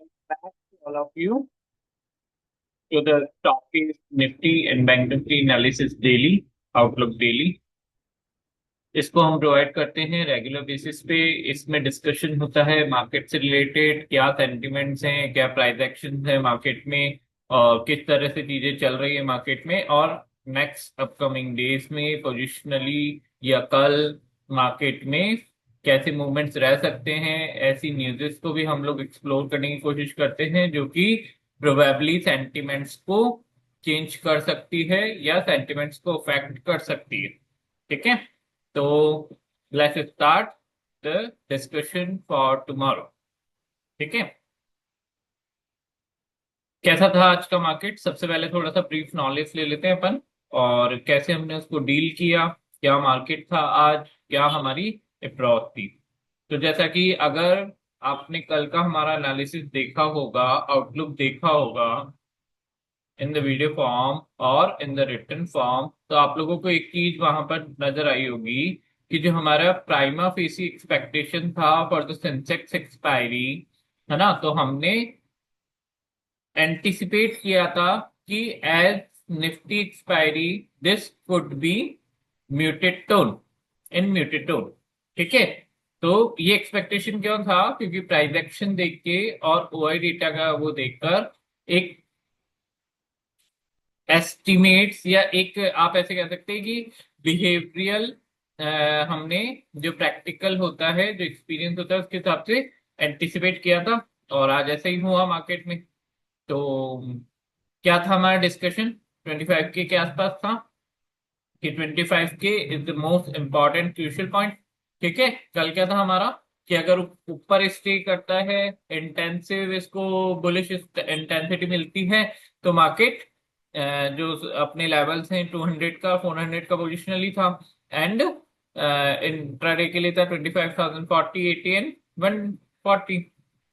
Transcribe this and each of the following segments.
Welcome back to all of you to the topic Nifty and Bank Nifty Analysis Daily, Outlook Daily। इसको हम provide करते हैं regular basis पे। इसमें discussion होता है मार्केट से रिलेटेड, क्या सेंटिमेंट्स हैं, क्या प्राइस एक्शन है मार्केट में, और किस तरह से चीजें चल रही है मार्केट में, और नेक्स्ट अपकमिंग डेज में पोजिशनली या कल मार्केट में कैसे मूवमेंट्स रह सकते हैं। ऐसी न्यूज़ेस को भी हम लोग एक्सप्लोर करने की कोशिश करते हैं जो कि प्रोबेबली सेंटिमेंट्स को चेंज कर सकती है या सेंटिमेंट्स को अफेक्ट कर सकती है। ठीक है, तो let's start the discussion for tomorrow. ठीक है, कैसा था आज का मार्केट? सबसे पहले थोड़ा सा ब्रीफ नॉलेज ले लेते हैं अपन, और कैसे हमने उसको डील किया, क्या मार्केट था आज, क्या हमारी अप्रोच थी। तो जैसा कि अगर आपने कल का हमारा एनालिसिस देखा होगा, आउटलुक देखा होगा इन द वीडियो फॉर्म और इन द रिटन फॉर्म, तो आप लोगों को एक चीज वहां पर नजर आई होगी कि जो हमारा प्राइमा फेसी एक्सपेक्टेशन था फॉर द सेंसेक्स एक्सपायरी, है ना, तो हमने एंटिसिपेट किया था कि as Nifty expiry this could be muted tone, in muted tone. ठीक है, तो ये एक्सपेक्टेशन क्यों था? क्योंकि प्राइस एक्शन देख के और ओआई डेटा का वो देखकर एक एस्टिमेट्स, या एक आप ऐसे कह सकते हैं कि बिहेवियरल, हमने जो प्रैक्टिकल होता है, जो एक्सपीरियंस होता है, उसके हिसाब से एंटिसिपेट किया था। और आज ऐसा ही हुआ मार्केट में। तो क्या था हमारा डिस्कशन? 25 के आसपास था कि 25 के is the most important crucial point. ठीक है, कल क्या था हमारा कि अगर ऊपर स्टे करता है, इंटेंसिव इसको बुलिश इंटेंसिटी मिलती है, तो मार्केट जो अपने लेवल्स हैं 200 का 400 का पोजिशनली था, एंड इंट्राडे के लिए था 25,040 80 एंड 140।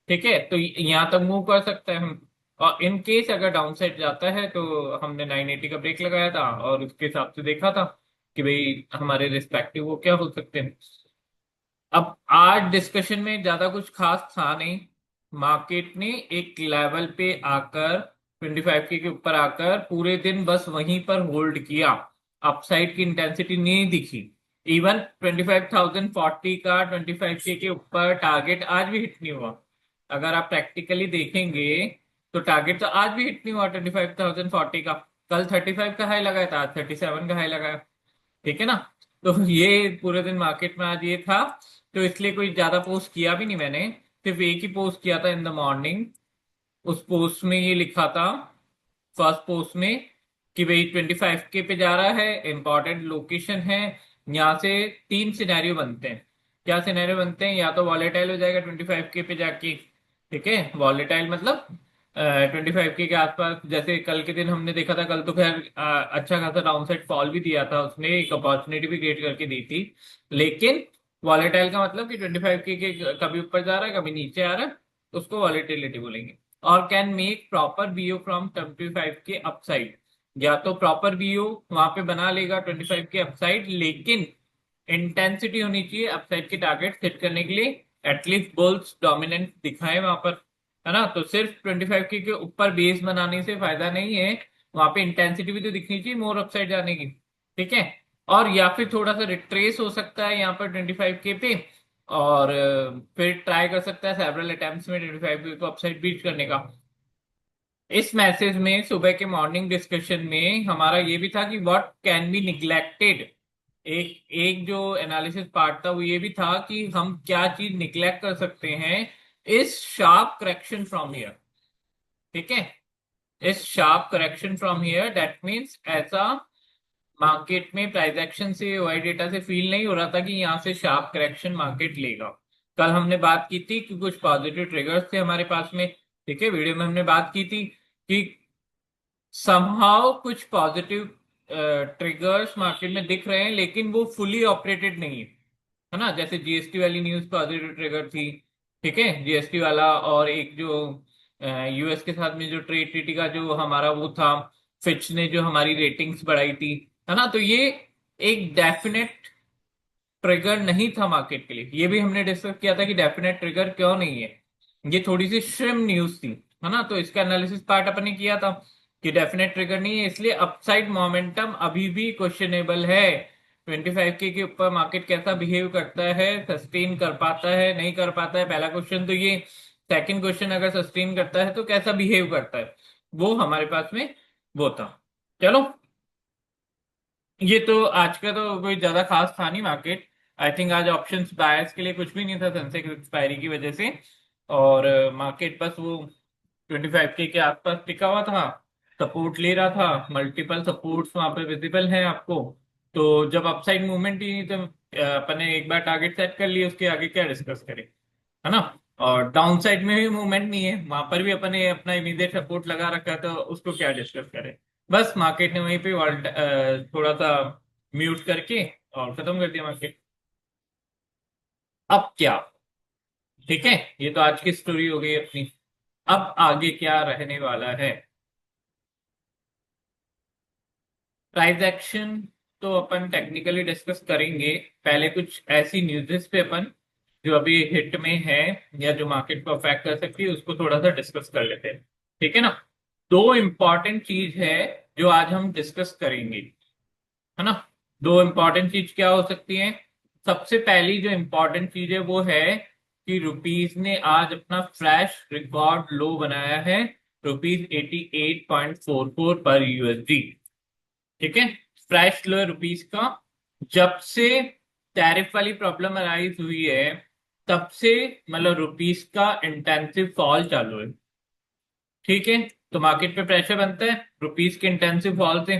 ठीक है, तो यहाँ तक मूव कर सकते हैं हम। और इन केस अगर डाउन साइड जाता है तो हमने 980 का ब्रेक लगाया था, और उसके हिसाब से देखा था कि भाई हमारे रिस्पेक्टिव वो क्या हो सकते हैं। अब आज डिस्कशन में ज्यादा कुछ खास था नहीं। मार्केट ने एक लेवल पे आकर 25 के ऊपर आकर पूरे दिन बस वहीं पर होल्ड किया। अपसाइड की इंटेंसिटी नहीं दिखी। इवन 25,040 का 25 के ऊपर टारगेट आज भी हिट नहीं हुआ। अगर आप प्रैक्टिकली देखेंगे तो टारगेट तो आज भी हिट नहीं हुआ 25,040 का। कल 35 का हाई लगाया था, आज 37 का हाई लगाया। ठीक है ना, तो ये पूरे दिन मार्केट में आज ये था। तो इसलिए कोई ज्यादा पोस्ट किया भी नहीं मैंने, सिर्फ एक ही पोस्ट किया था इन द मॉर्निंग। उस पोस्ट में ये लिखा था, फर्स्ट पोस्ट में, कि भाई 25 के पे जा रहा है, इंपॉर्टेंट लोकेशन है। यहाँ से तीन सिनेरियो बनते हैं। क्या सिनेरियो बनते हैं? या तो वॉलेटाइल हो जाएगा 25 के पे जाके। ठीक है, वॉलेटाइल मतलब 25 के आसपास, जैसे कल के दिन हमने देखा था। कल तो खैर अच्छा खासा डाउन साइड फॉल भी दिया था उसने, एक अपॉर्चुनिटी भी क्रिएट करके दी थी। लेकिन वॉलेटाइल का मतलब कि 25 के कभी ऊपर जा रहा है, कभी नीचे आ रहा है, उसको वॉलेटिलिटी बोलेंगे। और can make proper BO from 25 के अपसाइड। या तो प्रॉपर बीओ वहां पे बना लेगा 25 के अपसाइड, लेकिन इंटेंसिटी होनी चाहिए अपसाइड के टारगेट सेट करने के लिए। एटलीस्ट बुल्स डोमिनेंट दिखाए वहां पर, है ना। तो सिर्फ 25 के ऊपर बेस बनाने से फायदा नहीं है, वहां पे इंटेंसिटी भी तो दिखनी चाहिए मोर अपसाइड जाने की। ठीक है, और या फिर थोड़ा सा रिट्रेस हो सकता है यहाँ पर 25 के पे, और फिर ट्राई कर सकता है सेवरल अटेम्प्ट्स में 25 को अपसाइड बीट करने का। इस मैसेज में सुबह के मॉर्निंग डिस्कशन में हमारा ये भी था कि व्हाट कैन बी निग्लेक्टेड। एक एक जो एनालिसिस पार्ट था वो ये भी था कि हम क्या चीज निग्लेक्ट कर सकते हैं इस शार्प करेक्शन फ्रॉम हियर। ठीक है, इस sharp correction from here, that means ऐसा मार्केट में प्राइस एक्शन से, ओआई डेटा से फील नहीं हो रहा था कि यहाँ से शार्प करेक्शन मार्केट लेगा। कल हमने बात की थी कि कुछ पॉजिटिव ट्रिगर्स थे हमारे पास में। ठीक है, वीडियो में हमने बात की थी कि समहाउ कुछ पॉजिटिव ट्रिगर्स मार्केट में दिख रहे हैं, लेकिन वो फुली ऑपरेटेड नहीं है, है ना। जैसे जीएसटी वाली न्यूज पॉजिटिव ट्रिगर थी। ठीक है, जीएसटी वाला, और एक जो यूएस के साथ में जो ट्रेड ट्रीटी का जो हमारा वो था, फिच ने जो हमारी रेटिंग्स बढ़ाई थी, है ना। तो ये एक डेफिनेट ट्रिगर नहीं था मार्केट के लिए। ये भी हमने डिस्कस किया था कि डेफिनेट ट्रिगर क्यों नहीं है। ये थोड़ी सी श्रिम न्यूज थी, है ना, तो इसका एनालिसिस पार्ट अपन ने किया था कि डेफिनेट ट्रिगर नहीं है, इसलिए अपसाइड मोमेंटम अभी भी क्वेश्चनेबल है। 25 के ऊपर मार्केट कैसा बिहेव करता है, सस्टेन कर पाता है नहीं कर पाता है, पहला क्वेश्चन तो ये। सेकंड क्वेश्चन, अगर सस्टेन करता है तो कैसा बिहेव करता है, वो हमारे पास में वो था। चलो, ये तो आज का तो कोई ज्यादा खास था नहीं मार्केट। आई थिंक आज ऑप्शंस बायर्स के लिए कुछ भी नहीं था सेंसेक्स एक्सपायरी की वजह से। और मार्केट बस वो 25 के आसपास टिका हुआ था, सपोर्ट ले रहा था, मल्टीपल सपोर्ट्स वहां पे विजिबल हैं आपको। तो जब अपसाइड मूवमेंट ही नहीं तो अपन ने एक बार टारगेट सेट कर लिया, उसके आगे क्या डिस्कस करें, है ना। और डाउन साइड में भी मूवमेंट नहीं है, वहां पर भी अपन ने अपना इमीडिएट सपोर्ट लगा रखा है, तो उसको क्या डिस्कस करें। बस मार्केट ने वहीं पे थोड़ा सा म्यूट करके और खत्म कर दिया मार्केट। अब क्या, ठीक है, ये तो आज की स्टोरी हो गई अपनी। अब आगे क्या रहने वाला है, प्राइस एक्शन तो अपन टेक्निकली डिस्कस करेंगे। पहले कुछ ऐसी न्यूज़ेस पे अपन जो अभी हिट में है या जो मार्केट को अफेक्ट कर सकती है उसको थोड़ा सा डिस्कस कर लेते हैं, ठीक है ना। दो इंपॉर्टेंट चीज है जो आज हम डिस्कस करेंगे, है ना। दो इंपॉर्टेंट चीज क्या हो सकती है। सबसे पहली जो इंपॉर्टेंट चीज है वो है कि रुपीज ने आज अपना फ्लैश रिकॉर्ड लो बनाया है, रुपीज 88.44 पर यूएसडी। ठीक है, फ्लैश लो है रुपीज का। जब से टैरिफ वाली प्रॉब्लम अराइज हुई है तब से मतलब रुपीज का इंटेंसिव फॉल चालू है। ठीक है, तो मार्केट पे प्रेशर बनता है रुपीज के इंटेंसिव फॉल से।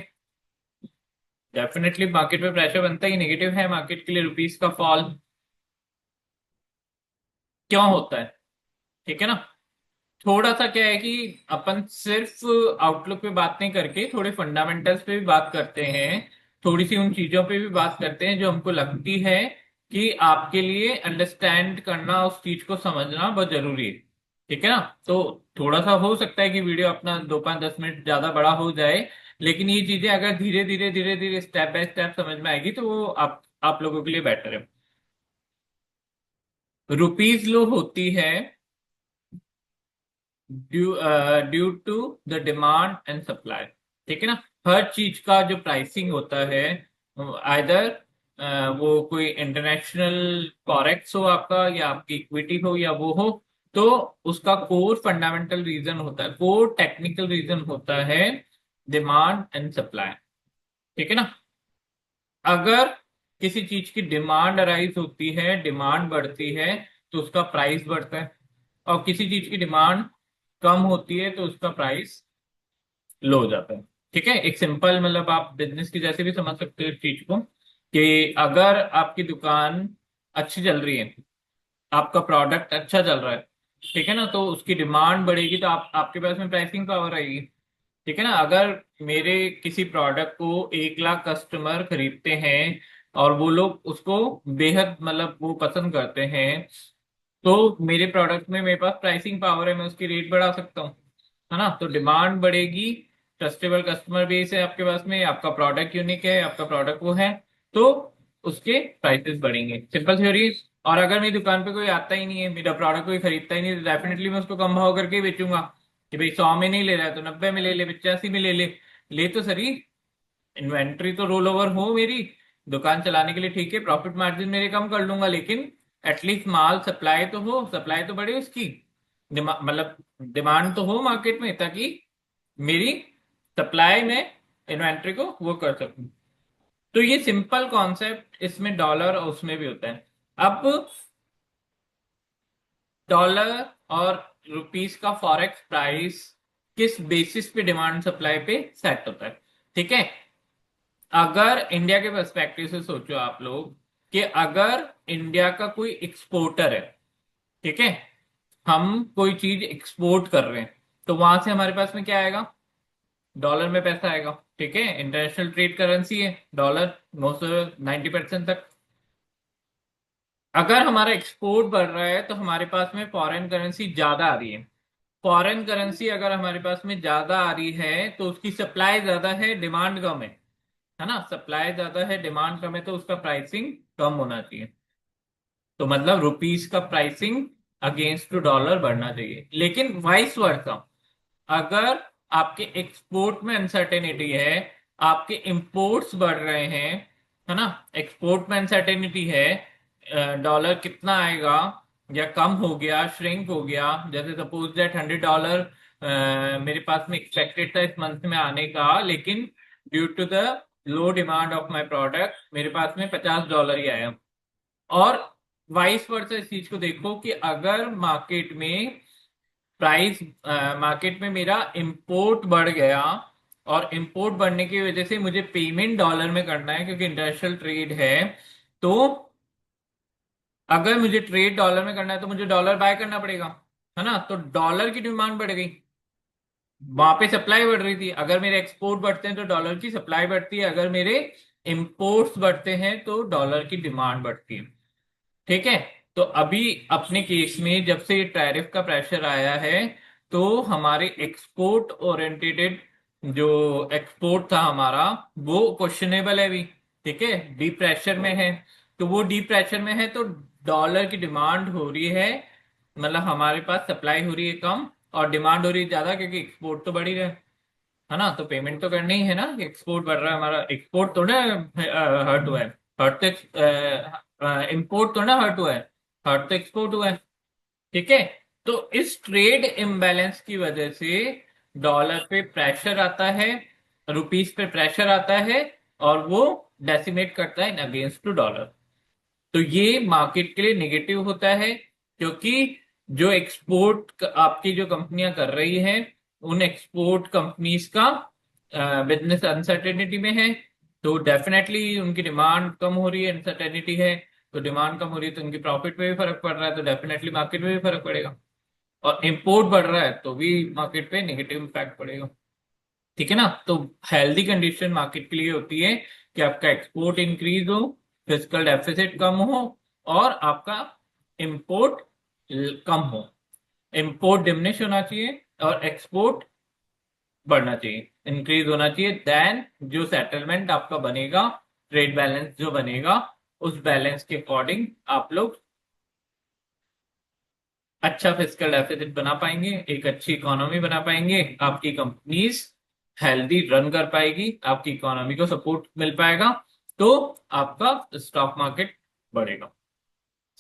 डेफिनेटली मार्केट पे प्रेशर बनता ही, नेगेटिव है मार्केट के लिए रुपीज का फॉल। क्यों होता है, ठीक है ना। थोड़ा सा क्या है कि अपन सिर्फ आउटलुक पे बात नहीं करके थोड़े फंडामेंटल्स पे भी बात करते हैं, थोड़ी सी उन चीजों पे भी बात करते हैं जो हमको लगती है कि आपके लिए अंडरस्टैंड करना, उस चीज को समझना बहुत जरूरी है, ठीक है ना। तो थोड़ा सा हो सकता है कि वीडियो अपना 2 5 10 मिनट ज्यादा बड़ा हो जाए, लेकिन ये चीजें अगर धीरे धीरे स्टेप बाय स्टेप समझ में आएगी तो वो आप लोगों के लिए बेटर है। रुपीज लो होती है due to the demand and supply, ठीक है ना। हर चीज का जो प्राइसिंग होता है, आइदर वो कोई इंटरनेशनल फॉरेक्स हो आपका या आपकी इक्विटी हो या वो हो, तो उसका कोर फंडामेंटल रीजन होता है, कोर टेक्निकल रीजन होता है डिमांड एंड सप्लाई, ठीक है ना। अगर किसी चीज की डिमांड अराइज होती है, डिमांड बढ़ती है, तो उसका प्राइस बढ़ता है। और किसी चीज की डिमांड कम होती है तो उसका प्राइस लो हो जाता है। ठीक है, एक सिंपल मतलब आप बिजनेस की जैसे भी समझ सकते हो इस चीज को, कि अगर आपकी दुकान अच्छी चल रही है, आपका प्रोडक्ट अच्छा चल रहा है, ठीक है ना, तो उसकी डिमांड बढ़ेगी तो आपके पास में प्राइसिंग पावर आएगी। ठीक है ना, अगर मेरे किसी प्रोडक्ट को 1 लाख कस्टमर खरीदते हैं और वो लोग उसको बेहद मतलब वो पसंद करते हैं, तो मेरे प्रोडक्ट में मेरे पास प्राइसिंग पावर है, मैं उसकी रेट बढ़ा सकता हूँ, है ना। तो डिमांड बढ़ेगी, ट्रस्टेबल कस्टमर बेस है आपके पास में, आपका प्रोडक्ट यूनिक है, आपका प्रोडक्ट वो है, तो उसके प्राइसेस बढ़ेंगे, सिंपल थ्योरी। और अगर मेरी दुकान पे कोई आता ही नहीं है, मेरा प्रोडक्ट कोई खरीदता ही नहीं, तो डेफिनेटली मैं उसको कम भाव करके ही बेचूंगा कि भाई 100 में नहीं ले रहा है तो 90 में ले ले, 85 में ले ले। ले तो सही, इन्वेंट्री तो रोल ओवर हो मेरी, दुकान चलाने के लिए ठीक है, प्रॉफिट मार्जिन मेरे कम कर लूंगा, लेकिन एटलीस्ट माल सप्लाई तो हो, सप्लाई तो बढ़े उसकी, मतलब डिमांड तो हो मार्केट में, ताकि मेरी सप्लाई में इन्वेंट्री को वो कर सकूं। तो ये सिंपल कॉन्सेप्ट इसमें डॉलर और उसमें भी होता है। अब डॉलर और रुपीस का फॉरेक्स प्राइस किस बेसिस पे डिमांड सप्लाई पे सेट होता है, ठीक है। अगर इंडिया के पर्सपेक्टिव से सोचो आप लोग, कि अगर इंडिया का कोई एक्सपोर्टर है, ठीक है, हम कोई चीज एक्सपोर्ट कर रहे हैं, तो वहां से हमारे पास में क्या आएगा, डॉलर में पैसा आएगा, ठीक है, इंटरनेशनल ट्रेड करेंसी है डॉलर, मोस्ट 90% तक। अगर हमारा एक्सपोर्ट बढ़ रहा है तो हमारे पास में फॉरेन करेंसी ज्यादा आ रही है। फॉरेन करेंसी अगर हमारे पास में ज्यादा आ रही है तो उसकी सप्लाई ज्यादा है, डिमांड कम है ना, सप्लाई ज्यादा है डिमांड कम है, तो उसका प्राइसिंग कम होना चाहिए। तो मतलब रुपीस का प्राइसिंग अगेंस्ट टू डॉलर बढ़ना चाहिए। लेकिन वाइस वर्सा, अगर आपके एक्सपोर्ट में अनसर्टेनिटी है, आपके इंपोर्ट्स बढ़ रहे हैं, है ना, एक्सपोर्ट में अनसर्टेनिटी है, डॉलर कितना आएगा या कम हो गया, श्रिंक हो गया, जैसे सपोज दैट $100 मेरे पास में एक्सपेक्टेड था इस मंथ में आने का, लेकिन due to the low demand of my product मेरे पास में $50 ही आया। और वाइस वर्सा इस चीज को देखो कि अगर मार्केट में मेरा इंपोर्ट बढ़ गया, और इंपोर्ट बढ़ने की वजह से मुझे पेमेंट डॉलर में करना है क्योंकि इंटरनेशनल ट्रेड है, तो अगर मुझे ट्रेड डॉलर में करना है तो मुझे डॉलर बाय करना पड़ेगा, है ना। तो डॉलर की डिमांड बढ़ गई, वहां पे सप्लाई बढ़ रही थी। अगर मेरे एक्सपोर्ट बढ़ते हैं तो डॉलर की सप्लाई बढ़ती है, अगर मेरे इंपोर्ट्स बढ़ते हैं तो डॉलर की डिमांड बढ़ती है। ठीक है। तो अभी अपने केस में जब से टैरिफ का प्रेशर आया है, तो हमारे एक्सपोर्ट ओरिएंटेड जो एक्सपोर्ट था हमारा, वो क्वेश्चनेबल है अभी। ठीक है, डीप प्रेशर में है। तो वो डीप प्रेशर में है तो डॉलर की डिमांड हो रही है, मतलब हमारे पास सप्लाई हो रही है कम और डिमांड हो रही है ज्यादा, क्योंकि एक्सपोर्ट तो बढ़ ही रहा है ना। तो पेमेंट तो करनी ही है ना, एक्सपोर्ट बढ़ रहा है हमारा, एक्सपोर्ट तो ना हर्ट हुआ है। हर्ट तो इम्पोर्ट तो ना हर्ट हुआ है, हर्ट तो एक्सपोर्ट हुआ है। ठीक है। तो इस ट्रेड इम्बैलेंस की वजह से डॉलर पे प्रेशर आता है, रुपीस पे प्रेशर आता है, और वो डेसिमेट करता है इन अगेंस्ट टू डॉलर। तो ये मार्केट के लिए नेगेटिव होता है, क्योंकि जो एक्सपोर्ट आपकी जो कंपनियां कर रही हैं, उन एक्सपोर्ट कंपनीज का बिजनेस अनसर्टेनिटी में है, तो डेफिनेटली उनकी डिमांड कम हो रही है, अनसर्टेनिटी है। तो डिमांड कम हो रही है तो उनकी प्रॉफिट पे भी फर्क पड़ रहा है, तो डेफिनेटली मार्केट पे भी फर्क पड़ेगा। और इंपोर्ट बढ़ रहा है तो भी मार्केट पे नेगेटिव इम्पैक्ट पड़ेगा। ठीक है ना। तो हेल्दी कंडीशन मार्केट के लिए होती है कि आपका एक्सपोर्ट इंक्रीज हो, फिजिकल डेफिसिट कम हो, और आपका इंपोर्ट कम हो। इंपोर्ट डिमिनिश होना चाहिए और एक्सपोर्ट बढ़ना चाहिए, इंक्रीज होना चाहिए। देन जो सेटलमेंट आपका बनेगा, ट्रेड बैलेंस जो बनेगा, उस बैलेंस के अकॉर्डिंग आप लोग अच्छा फिजिकल डेफिसिट बना पाएंगे, एक अच्छी इकोनॉमी बना पाएंगे, आपकी कंपनीज हेल्दी रन कर पाएगी, आपकी इकोनॉमी को सपोर्ट मिल पाएगा, तो आपका स्टॉक मार्केट बढ़ेगा।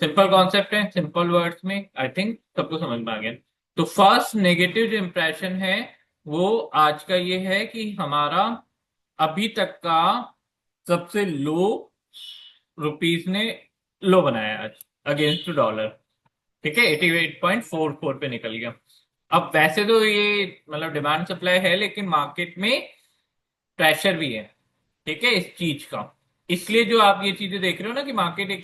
सिंपल कॉन्सेप्ट है, सिंपल वर्ड्स में आई थिंक सबको समझ में आ गया। तो फर्स्ट नेगेटिव जो इंप्रेशन है वो आज का ये है कि हमारा अभी तक का सबसे लो रुपीस ने लो बनाया आज अगेंस्ट डॉलर। ठीक है, 88.44 पे निकल गया। अब वैसे तो ये मतलब डिमांड सप्लाई है, लेकिन मार्केट में प्रेशर भी है। ठीक है, इस चीज का, इसलिए जो आप ये चीजें देख रहे हो ना कि मार्केट एक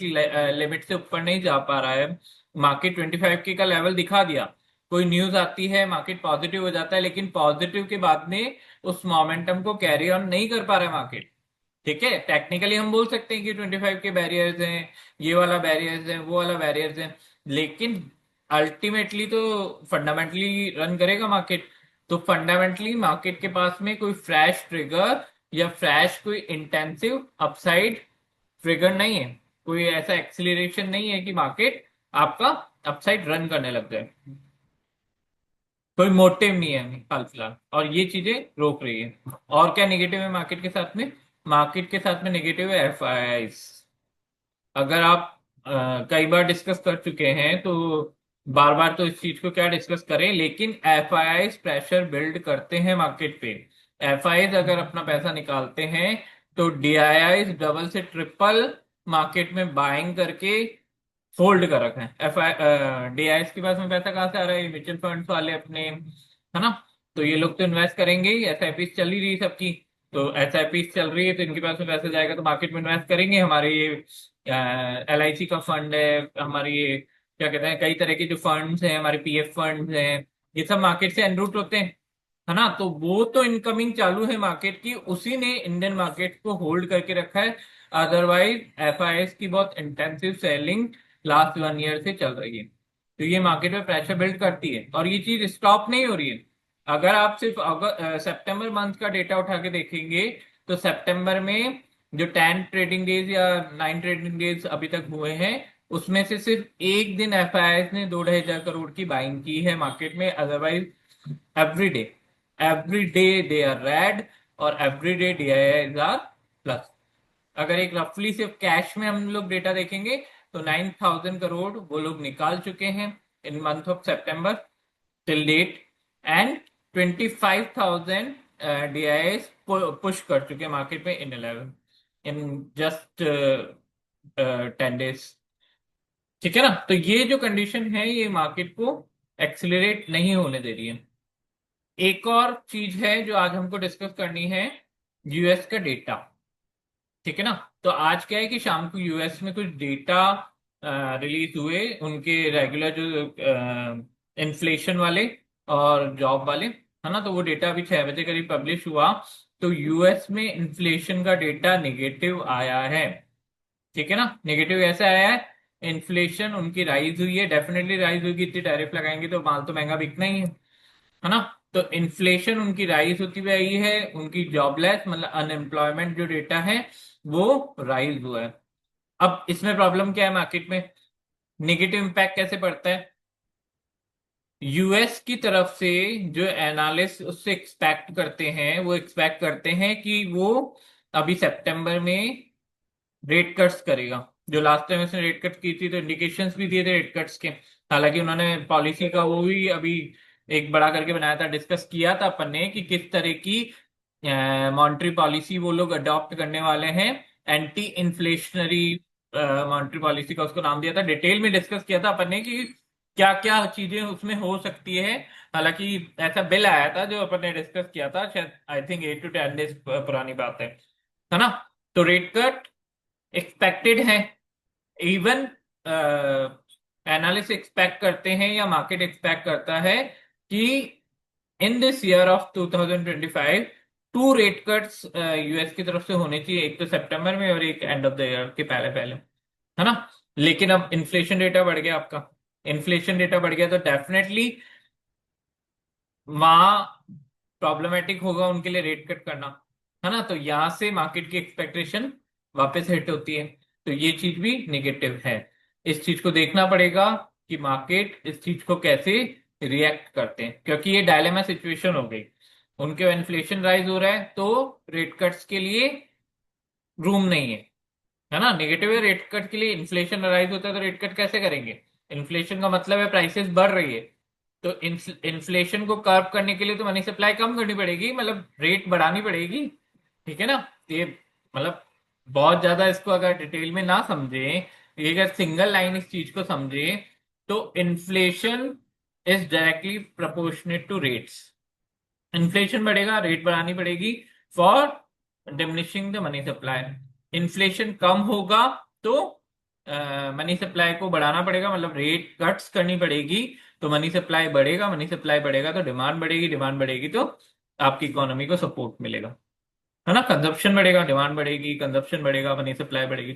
लिमिट से ऊपर नहीं जा पा रहा है। मार्केट 25 के का लेवल दिखा दिया, कोई न्यूज आती है मार्केट पॉजिटिव हो जाता है, लेकिन पॉजिटिव के बाद में उस मोमेंटम को कैरी ऑन नहीं कर पा रहा है मार्केट। ठीक है, टेक्निकली हम बोल सकते हैं कि 25 के बैरियर्स हैं, ये वाला बैरियर्स है, वो वाला बैरियर्स है, लेकिन अल्टीमेटली तो फंडामेंटली रन करेगा मार्केट। तो फंडामेंटली मार्केट के पास में कोई फ्रेश ट्रिगर या फ्रेश कोई इंटेंसिव अपसाइड ट्रिगर नहीं है, कोई ऐसा एक्सिलरेशन नहीं है कि मार्केट आपका अपसाइड रन करने लग जाए। कोई मोटिव नहीं है हाल फिलहाल, और ये चीजें रोक रही है। और क्या नेगेटिव है मार्केट के साथ में? मार्केट के साथ में नेगेटिव है एफ। अगर आप कई बार डिस्कस कर चुके हैं तो बार बार तो इस चीज को क्या डिस्कस करें, लेकिन एफ प्रेशर बिल्ड करते हैं मार्केट पे। एफ अगर अपना पैसा निकालते हैं तो डी डबल से ट्रिपल मार्केट में बाइंग करके होल्ड कर रखा है। एफ आई डी के पास में पैसा कहाँ से आ रहा है? म्यूचुअल फंड्स वाले अपने, है ना। तो ये लोग तो इन्वेस्ट करेंगे ही, एस आई पी चल ही रही है सबकी। तो एस आई पी चल रही है तो इनके पास में पैसा जाएगा तो मार्केट में इन्वेस्ट करेंगे। हमारे ये एल आई सी का फंड है, हमारी ये क्या कहते हैं, कई तरह के जो फंड्स हैं, हमारे पी एफ फंड्स हैं, ये सब मार्केट से एनरूट होते हैं, है ना। तो वो तो इनकमिंग चालू है मार्केट की, उसी ने इंडियन मार्केट को होल्ड करके रखा है। अदरवाइज एफ आई एस की बहुत इंटेंसिव सेलिंग लास्ट 1 ईयर से चल रही है, तो ये मार्केट में प्रेशर बिल्ड करती है, और ये चीज स्टॉप नहीं हो रही है। अगर आप सिर्फ सितंबर मंथ का डेटा उठा के देखेंगे तो सितंबर में जो 10 ट्रेडिंग डेज या 9 ट्रेडिंग डेज अभी तक हुए हैं, उसमें से सिर्फ एक दिन एफआईआई ने 2-2.5 हजार करोड़ की बाइंग की है मार्केट में, otherwise every every day they are red और every day DIIs are plus. अगर एक रफली सिर्फ कैश में हम लोग डेटा देखेंगे तो 9,000 करोड़ वो लोग निकाल चुके हैं इन मंथ ऑफ सितंबर till date, and 25,000 DIIs push कर चुके हैं मार्केट में इन जस्ट 10 डेज। ठीक है ना, तो ये जो कंडीशन है ये मार्केट को एक्सिलरेट नहीं होने दे रही है। एक और चीज है जो आज हमको डिस्कस करनी है, यूएस का डेटा। ठीक है ना, तो आज क्या है कि शाम को यूएस में कुछ डेटा रिलीज हुए, उनके रेगुलर जो इन्फ्लेशन वाले और जॉब वाले, है ना, तो वो डेटा अभी 6 बजे करीब पब्लिश हुआ। तो यूएस में इन्फ्लेशन का डेटा नेगेटिव आया है। ठीक है ना, नेगेटिव ऐसा आया है, इन्फ्लेशन उनकी राइज हुई है, डेफिनेटली राइज होगी, इतनी टैरिफ लगाएंगे तो माल तो महंगा बिकना ही है ना। तो इन्फ्लेशन उनकी राइज होती हुई आई है, उनकी जॉबलेस मतलब अनएम्प्लॉयमेंट जो डेटा है वो राइज हुआ है। अब इसमें प्रॉब्लम क्या है मार्केट में, नेगेटिव इम्पैक्ट कैसे पड़ता है, यूएस की तरफ से जो एनालिस्ट उससे एक्सपेक्ट करते हैं, वो एक्सपेक्ट करते हैं कि वो अभी सितंबर में रेट कट्स करेगा। जो लास्ट टाइम उसने रेट कट की थी तो इंडिकेशंस भी दिए थे रेट कट्स के। हालांकि उन्होंने पॉलिसी का वो भी अभी एक बड़ा करके बनाया था, डिस्कस किया था अपन ने कि किस तरह की मॉनेटरी पॉलिसी वो लोग अडॉप्ट करने वाले हैं। एंटी इन्फ्लेशनरी मॉनेटरी पॉलिसी का उसको नाम दिया था, डिटेल में डिस्कस किया था अपन ने कि क्या क्या चीजें उसमें हो सकती है। हालांकि ऐसा बिल आया था जो अपन ने डिस्कस किया था, शायद आई थिंक 8 to 10 डेज पुरानी बात है ना। तो रेट कट एक्सपेक्टेड है, इवन एनालिस्ट एक्सपेक्ट करते हैं या मार्केट एक्सपेक्ट करता है कि in this year of 2025 two rate cuts US की तरफ से होने चाहिए, एक तो सितंबर में और एक एंड ऑफ द ईयर के पहले पहले, है ना। लेकिन अब इन्फ्लेशन डेटा बढ़ गया आपका, इन्फ्लेशन डेटा बढ़ गया तो डेफिनेटली वहां प्रॉब्लमेटिक होगा उनके लिए रेट कट करना, है ना। तो यहां से मार्केट की एक्सपेक्टेशन वापस हिट होती है, तो ये चीज भी निगेटिव है। इस चीज को देखना पड़ेगा कि मार्केट इस चीज को कैसे रिएक्ट करते हैं, क्योंकि ये डायलेमा सिचुएशन हो गई। उनके इन्फ्लेशन राइज हो रहा है तो रेट कट्स के लिए रूम नहीं है ना। नेगेटिव है रेट कट के लिए, इन्फ्लेशन राइज होता है तो रेट कट कैसे करेंगे, इन्फ्लेशन का मतलब है प्राइसेस बढ़ रही है। तो इन्फ्लेशन को कर्व करने के लिए तो मनी सप्लाई कम करनी पड़ेगी, मतलब रेट बढ़ानी पड़ेगी। ठीक है ना, ये मतलब बहुत ज्यादा इसको अगर डिटेल में ना समझे, ये अगर सिंगल लाइन इस चीज को समझे, तो inflation is directly proportionate to rates. Inflation बढ़ेगा, रेट बढ़ानी पड़ेगी for diminishing the money supply. Inflation कम होगा तो मनी सप्लाई को बढ़ाना पड़ेगा, मतलब रेट कट्स करनी पड़ेगी, तो मनी सप्लाई बढ़ेगा, मनी सप्लाई बढ़ेगा तो डिमांड बढ़ेगी, डिमांड बढ़ेगी तो आपकी इकोनॉमी को सपोर्ट मिलेगा, है ना। कंजप्शन बढ़ेगा, डिमांड बढ़ेगी, कंजप्शन बढ़ेगा, मनी सप्लाई बढ़ेगी।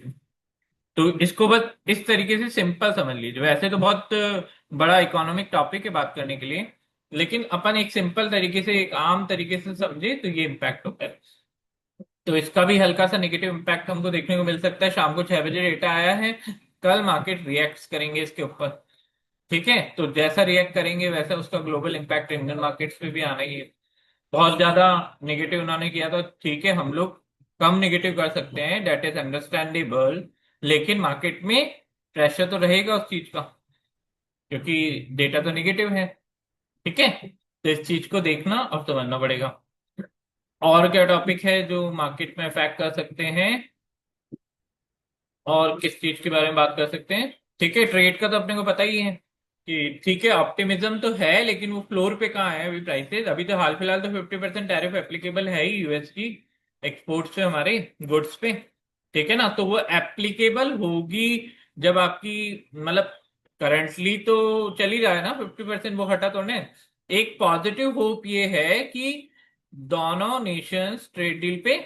तो इसको बस इस तरीके से सिंपल समझ लीजिए, वैसे तो बहुत बड़ा इकोनॉमिक टॉपिक है बात करने के लिए, लेकिन अपन एक सिंपल तरीके से, एक आम तरीके से समझे तो ये इम्पैक्ट होता है। तो इसका भी हल्का सा नेगेटिव इम्पैक्ट हमको देखने को मिल सकता है। शाम को 6 बजे डेटा आया है, कल मार्केट रिएक्ट करेंगे इसके ऊपर। ठीक है, तो जैसा रिएक्ट करेंगे वैसा उसका ग्लोबल इम्पैक्ट इंडियन मार्केट्स पे भी आना ही है। बहुत ज्यादा नेगेटिव उन्होंने किया तो ठीक है, हम लोग कम नेगेटिव कर सकते हैं, दैट इज अंडरस्टैंडेबल, लेकिन मार्केट में प्रेशर तो रहेगा उस चीज का, क्योंकि डेटा तो नेगेटिव है। ठीक है, तो इस चीज को देखना और समझना पड़ेगा। और क्या टॉपिक है जो मार्केट में अफेक्ट कर सकते हैं, और किस चीज के बारे में बात कर सकते हैं। ठीक है, ट्रेड का तो अपने को पता ही है कि ठीक है, ऑप्टिमिज्म तो है, लेकिन वो फ्लोर पे कहाँ है अभी प्राइसेस, अभी तो हाल फिलहाल तो 50% टैरिफ एप्लीकेबल है ही यूएस की एक्सपोर्ट्स पे, हमारे गुड्स पे। ठीक है ना, तो वो एप्लीकेबल होगी जब आपकी मतलब करंटली तो चल ही रहा है ना 50%, वो हटा तो नहीं। एक पॉजिटिव होप ये है कि दोनों नेशंस ट्रेड डील पे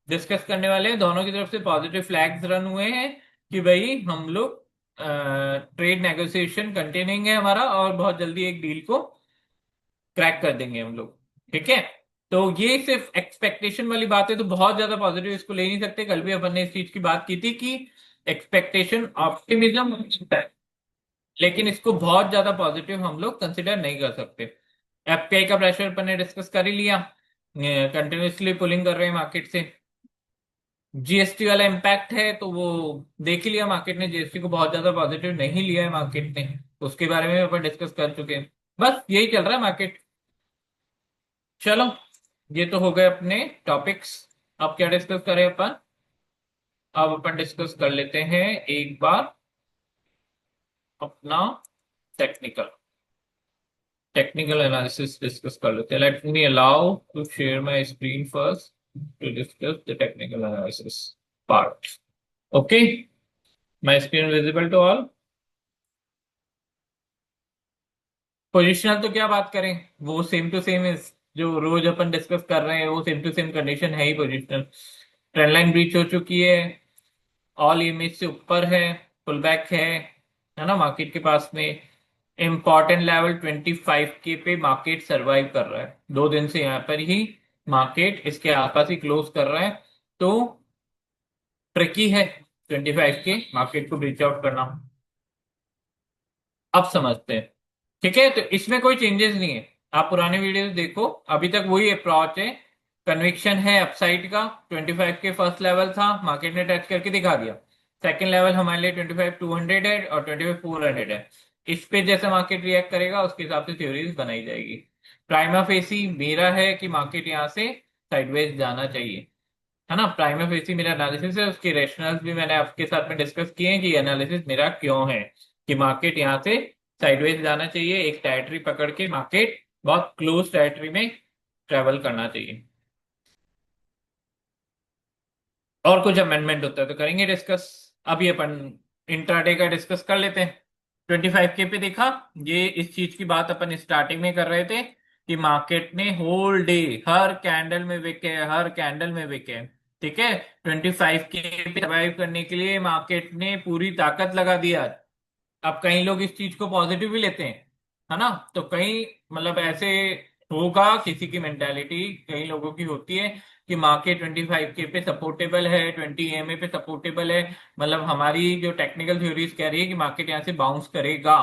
डिस्कस करने वाले हैं, दोनों की तरफ से पॉजिटिव फ्लैग्स रन हुए हैं कि भाई हम लोग ट्रेड नेगोशिएशन कंटिन्यूइंग है हमारा, और बहुत जल्दी एक डील को क्रैक कर देंगे हम लोग। ठीक है, तो ये सिर्फ एक्सपेक्टेशन वाली बात है, तो बहुत ज्यादा पॉजिटिव इसको ले नहीं सकते। कल भी अपन ने इस चीज की बात की थी कि एक्सपेक्टेशन ऑप्टिमिज्म है, लेकिन इसको बहुत ज्यादा पॉजिटिव हम लोग कंसिडर नहीं कर सकते। एफपीआई का प्रेशर अपन ने डिस्कस कर ही लिया, कंटिन्यूसली पुलिंग कर रहे हैं मार्केट से। जीएसटी वाला इम्पैक्ट है तो वो देख ही लिया मार्केट ने, जीएसटी को बहुत ज्यादा पॉजिटिव नहीं लिया है मार्केट ने, उसके बारे में अपन डिस्कस कर चुके हैं। बस यही चल रहा है मार्केट। चलो, ये तो हो गए अपने टॉपिक्स। अब क्या डिस्कस करें अपन? अब अपन डिस्कस कर लेते हैं एक बार अपना टेक्निकल टेक्निकल एनालिसिस डिस्कस कर लेते हैं। Let me allow to share my screen first to discuss the technical analysis part. Okay, my screen visible to all? Positional तो क्या बात करें, वो सेम टू सेम इज जो रोज अपन डिस्कस कर रहे हैं, वो सेम टू सेम कंडीशन है ही। पोजिशनल ट्रेंड लाइन ब्रीच हो चुकी है, ऑल इमेज से ऊपर है, पुल बैक है ना मार्केट के पास में। इंपॉर्टेंट लेवल 25K पे मार्केट सरवाइव कर रहा है 2 दिन से, यहाँ पर ही मार्केट इसके आसपास ही क्लोज कर रहा है। तो ट्रिकी है 25K मार्केट को ब्रीच आउट करना। अब समझते हैं। ठीक है, तो इसमें कोई चेंजेस नहीं है, आप पुराने वीडियोस देखो, अभी तक वही अप्रोच है। कन्विक्शन है अपसाइड का, 25 के फर्स्ट लेवल था, मार्केट ने टच करके दिखा दिया। सेकंड लेवल हमारे लिए 25,200 है और 25,400 है। इस पे जैसे मार्केट रिएक्ट करेगा उसके हिसाब से थ्योरीज बनाई जाएगी। प्राइमा फेसी मेरा है कि मार्केट यहाँ से साइडवेज जाना चाहिए, है ना। प्राइमा फेसी मेरा एनालिसिस है, उसके रेशनल्स भी मैंने आपके साथ में डिस्कस किए हैं कि एनालिसिस मेरा क्यों है कि मार्केट यहाँ से साइडवेज जाना चाहिए। एक टेरिटरी पकड़ के मार्केट बहुत क्लोज टेरिटरी में ट्रेवल करना चाहिए। और कुछ अमेंडमेंट होता है तो करेंगे डिस्कस। अभी अपन इंट्राडे का डिस्कस कर लेते हैं। 25K पे देखा, ये इस चीज की बात अपन स्टार्टिंग में कर रहे थे कि मार्केट ने होल डे हर कैंडल में विके, हर कैंडल में विके। ठीक है, 25K पे सर्वाइव करने के लिए मार्केट ने पूरी ताकत लगा दी आज। अब कई लोग इस चीज को पॉजिटिव भी लेते हैं, है ना। तो कई मतलब ऐसे होगा, किसी की मेंटालिटी कई लोगों की होती है कि मार्केट 25K पे सपोर्टेबल है, 20 EMA पे सपोर्टेबल है। मतलब हमारी जो टेक्निकल थ्योरीज कह रही है कि मार्केट यहाँ से बाउंस करेगा,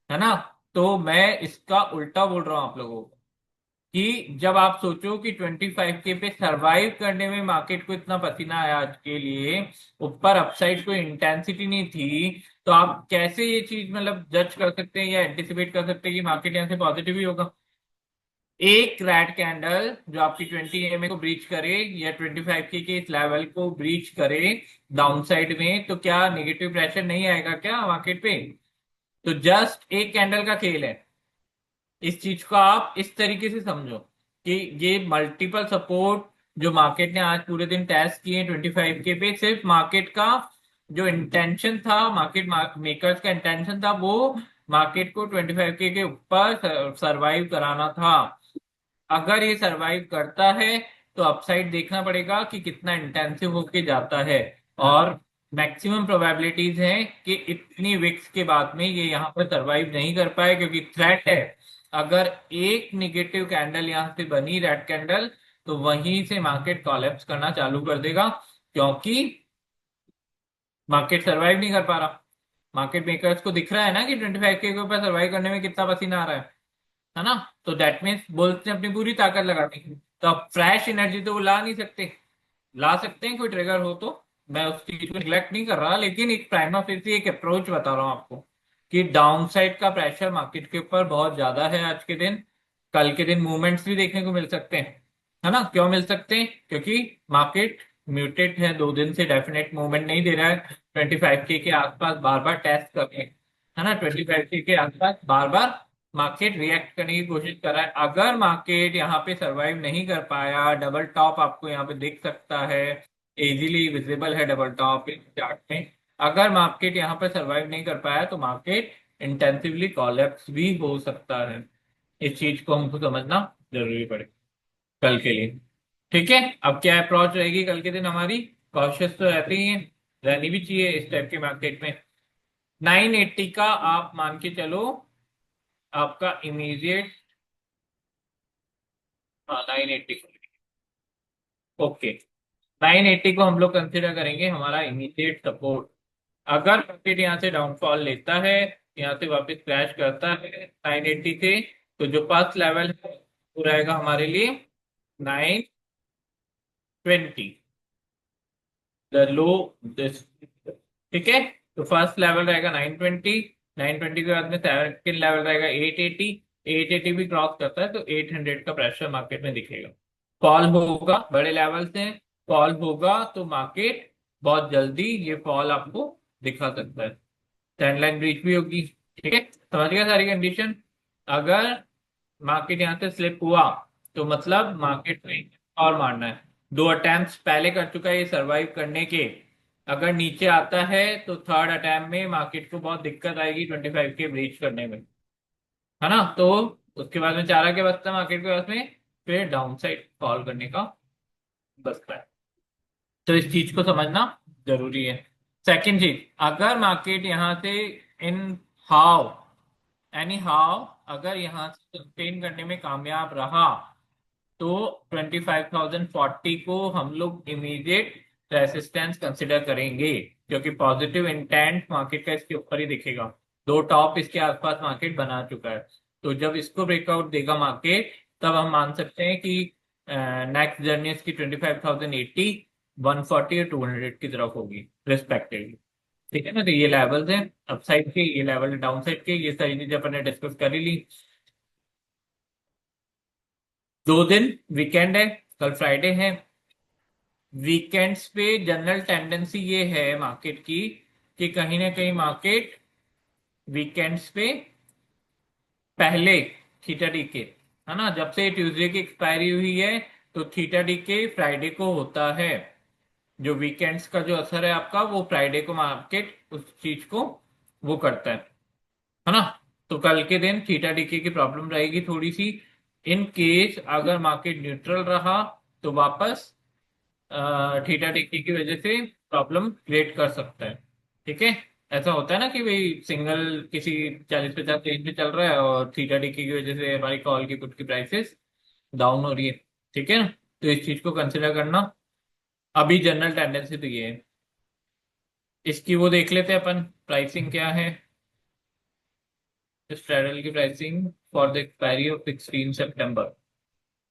है ना। तो मैं इसका उल्टा बोल रहा हूँ आप लोगों को कि जब आप सोचो कि 25K पे सरवाइव करने में मार्केट को इतना पसीना आया आज के लिए, ऊपर अपसाइड कोई इंटेंसिटी नहीं थी, तो आप कैसे ये चीज मतलब जज कर सकते हैं या एंटिसिपेट कर सकते हैं कि मार्केट यहाँ से पॉजिटिव ही होगा? एक रेड कैंडल जो आपकी 20 EMA को ब्रीच करे या 25K के इस लेवल को ब्रीच करे डाउन साइड में, तो क्या नेगेटिव प्रेशर नहीं आएगा क्या मार्केट पे? तो जस्ट एक कैंडल का खेल है। इस चीज को आप इस तरीके से समझो कि ये मल्टीपल सपोर्ट जो मार्केट ने आज पूरे दिन टेस्ट किए 25K पे, सिर्फ मार्केट का जो इंटेंशन था, मार्केट मेकर्स का इंटेंशन था वो मार्केट को 25K के ऊपर सरवाइव कराना था। अगर ये सरवाइव करता है तो अपसाइड देखना पड़ेगा कि कितना इंटेंसिव होके जाता है। और मैक्सिमम प्रोबेबिलिटीज हैं कि इतनी विक्स के बाद में ये यहाँ पर सरवाइव नहीं कर पाए, क्योंकि थ्रेट है अगर एक निगेटिव कैंडल यहाँ से बनी रेड कैंडल तो वहीं से मार्केट कॉलेप्स करना चालू कर देगा, क्योंकि मार्केट सरवाइव नहीं कर पा रहा। मार्केट मेकर्स को दिख रहा है ना कि 25K के ऊपर सरवाइव करने में कितना पसीना आ रहा है ना। तो दैट मीन्स बोलते हैं अपनी पूरी ताकत लगा दी। तो अब फ्रेश एनर्जी तो वो ला नहीं सकते, ला सकते हैं कोई ट्रिगर हो तो, मैं उस चीज को निगलेक्ट नहीं कर रहा, लेकिन एक प्राइमा फेसी एक अप्रोच बता रहा हूँ आपको कि डाउन साइड का प्रेशर मार्केट के ऊपर बहुत ज्यादा है आज के दिन। कल के दिन मूवमेंट्स भी देखने को मिल सकते हैं, है ना। क्यों मिल सकते हैं? क्योंकि मार्केट म्यूटेड है, 2 दिन से डेफिनेट मूवमेंट नहीं दे रहा है। 25K के आसपास बार बार टेस्ट करके, है ना, 25K के आसपास बार बार मार्केट रिएक्ट करने की कोशिश कर रहा है। अगर मार्केट यहाँ पे सरवाइव नहीं कर पाया, डबल टॉप आपको यहाँ पे दिख सकता है, इजीली विजिबल है डबल टॉप इस चार्ट में। अगर मार्केट यहाँ पर सरवाइव नहीं कर पाया तो मार्केट इंटेंसिवली कॉलेप्स भी हो सकता है। इस चीज को हमको समझना जरूरी पड़े कल के लिए। ठीक है, अब क्या अप्रोच रहेगी कल के दिन हमारी? कॉशियस तो रहते ही है, रहनी भी चाहिए इस टाइप के मार्केट में। 980 का आप मान के चलो आपका इमीडिएट, हाँ 980, ओके, 980 को हम लोग कंसिडर करेंगे हमारा इमीडिएट सपोर्ट। अगर मार्केट यहाँ से डाउनफॉल लेता है, यहाँ से वापस क्रैश करता है 980 से, तो जो फर्स्ट लेवल है वो रहेगा हमारे लिए 920, द लो दिस। ठीक है, तो फर्स्ट लेवल रहेगा 920, 920 के बाद में सेकंड लेवल रहेगा 880, 880 भी क्रॉस करता है तो 800 का प्रेशर मार्केट में दिखेगा। फॉल होगा, बड़े लेवल से फॉल होगा तो मार्केट बहुत जल्दी ये फॉल आपको दिखा सकता है, ट्रेंड लाइन ब्रीच भी होगी। ठीक है, समझ गया सारी कंडीशन। अगर मार्केट यहाँ से स्लिप हुआ तो मतलब मार्केट में और मारना है। दो अटेम्प्ट पहले कर चुका है ये सरवाइव करने के, अगर नीचे आता है तो थर्ड अटेम्प्ट में मार्केट को बहुत दिक्कत आएगी 25 के ब्रीच करने में, है ना। तो उसके बाद में चारा के बचता है मार्केट के पास में, फिर डाउन साइड फॉल करने का बचता है। तो इस चीज को समझना जरूरी है। सेकंड चीज, अगर मार्केट यहाँ से इन हाउ एनी हाउ अगर यहाँ से सस्टेन करने में कामयाब रहा तो 25,040 को हम लोग इमीडिएट रेसिस्टेंस कंसिडर करेंगे, क्योंकि पॉजिटिव इंटेंट मार्केट का इसके ऊपर ही दिखेगा। दो टॉप इसके आसपास मार्केट बना चुका है, तो जब इसको ब्रेकआउट देगा मार्केट तब हम मान सकते हैं कि नेक्स्ट जर्नी इसकी 25,080, 140 और 200 की तरफ होगी रिस्पेक्टिवली। ठीक है ना, तो ये लेवल्स हैं अपसाइड के, ये लेवल है डाउन साइड के, ये सारी चीजें अपन ने डिस्कस कर ही ली। 2 दिन वीकेंड है, कल फ्राइडे है। वीकेंड्स पे जनरल टेंडेंसी ये है मार्केट की कि कहीं ना कहीं मार्केट वीकेंड्स पे पहले थीटा डी के, है ना, जब से ट्यूसडे की एक्सपायरी हुई है तो थीटा डी के फ्राइडे को होता है। जो वीकेंड्स का जो असर है आपका वो फ्राइडे को मार्केट उस चीज को वो करता है ना। तो कल के दिन थीटा डीके की प्रॉब्लम रहेगी थोड़ी सी। इन केस अगर मार्केट न्यूट्रल रहा तो वापस थीटा टिक्की की वजह से प्रॉब्लम क्रिएट कर सकता है। ठीक है, ऐसा होता है ना कि भाई सिंगल किसी 40-50 रेंज पे चल रहा है और थीटा टिक्की की वजह से हमारी कॉल की पुट की प्राइसेस डाउन हो रही है। ठीक है ना, तो इस चीज को कंसिडर करना। अभी जनरल टेंडेंसी तो ये है, इसकी वो देख लेते हैं अपन प्राइसिंग क्या है। स्ट्रैडल की pricing for the expiry of 16 सितंबर,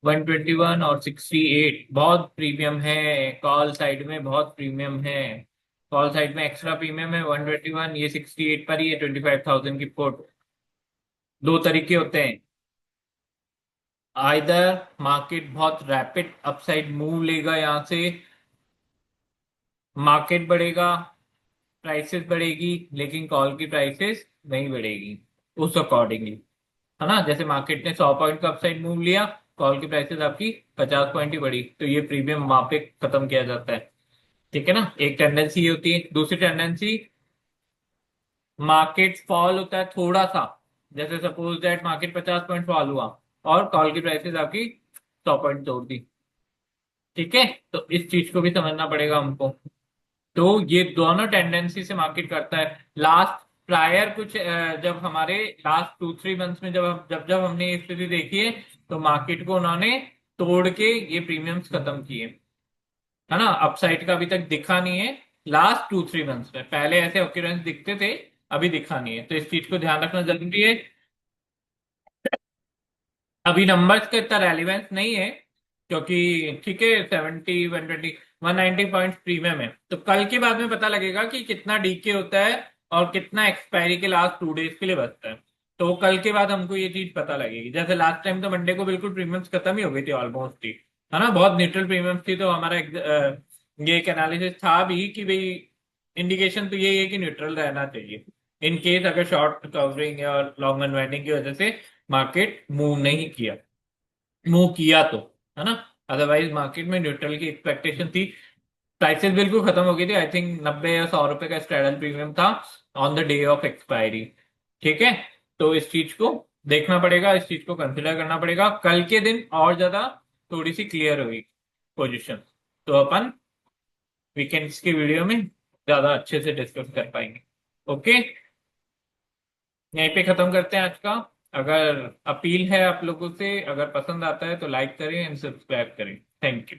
121 और 68 बहुत प्रीमियम है। कॉल साइड में बहुत प्रीमियम है, कॉल साइड में एक्स्ट्रा प्रीमियम है 121, ये 68 पर ही है 25,000 की पुट। दो तरीके होते हैं, आइदर मार्केट बहुत रैपिड अपसाइड मूव लेगा यहाँ से, मार्केट बढ़ेगा, प्राइसेस बढ़ेगी, लेकिन कॉल की प्राइसेस नहीं बढ़ेगी उस अकॉर्डिंगली, है ना। जैसे मार्केट ने 100 पॉइंट का अपसाइड मूव लिया, कॉल की प्राइसेस आपकी 50 पॉइंट ही बढ़ी, तो ये प्रीमियम वहां पे खत्म किया जाता है। ठीक है ना, एक टेंडेंसी ये होती है। दूसरी टेंडेंसी, मार्केट फॉल होता है थोड़ा सा, जैसे suppose that market 50 point fall हुआ और कॉल की प्राइसेस आपकी 100 पॉइंट तोड़ दी। ठीक है, तो इस चीज को भी समझना पड़ेगा हमको। तो ये दोनों टेंडेंसी से मार्केट करता है। लास्ट प्रायर कुछ जब हमारे लास्ट 2-3 मंथ्स में जब जब हमने ये स्थिति देखी है तो मार्केट को उन्होंने तोड़ के ये प्रीमियम्स खत्म किए, है ना। अपसाइड का अभी तक दिखा नहीं है लास्ट 2-3 मंथ्स में, पहले ऐसे ऑक्यूरेंस दिखते थे, अभी दिखा नहीं है, तो इस चीज को ध्यान रखना जरूरी है। अभी नंबर्स का इतना रेलिवेंस नहीं है, क्योंकि ठीक है 190 पॉइंट प्रीमियम है, तो कल के बाद में पता लगेगा कि कितना डीके होता है और कितना एक्सपायरी के लास्ट 2 डेज के लिए बचता है। तो कल के बाद हमको ये चीज पता लगेगी। जैसे लास्ट टाइम तो मंडे को बिल्कुल प्रीमियम्स खत्म ही हो गई थी ऑलमोस्ट ही, है ना, बहुत न्यूट्रल प्रीमियम्स थी, तो हमारा ये एक एनालिसिस था भी कि भाई इंडिकेशन तो यही है कि न्यूट्रल रहना चाहिए इन केस अगर शॉर्ट कवरिंग और लॉन्ग अनवाइंडिंग की वजह से मार्केट मूव नहीं किया, मूव किया तो, है ना। अदरवाइज मार्केट में न्यूट्रल की एक्सपेक्टेशन थी। प्राइसेस बिल्कुल खत्म हो गई थी, आई थिंक 90 या 100 रुपए का स्ट्रैडल प्रीमियम था on the day of expiry. ठीक है, तो इस चीज को देखना पड़ेगा, इस चीज को कंसिडर करना पड़ेगा। कल के दिन और ज्यादा थोड़ी सी क्लियर हुई पोजिशन, तो अपन वीकेंड्स की वीडियो में ज्यादा अच्छे से डिस्कस कर पाएंगे। ओके, यहीं पे खत्म करते हैं आज का। अगर अपील है आप लोगों से, अगर पसंद आता है तो लाइक करें एंड सब्सक्राइब करें। Thank you.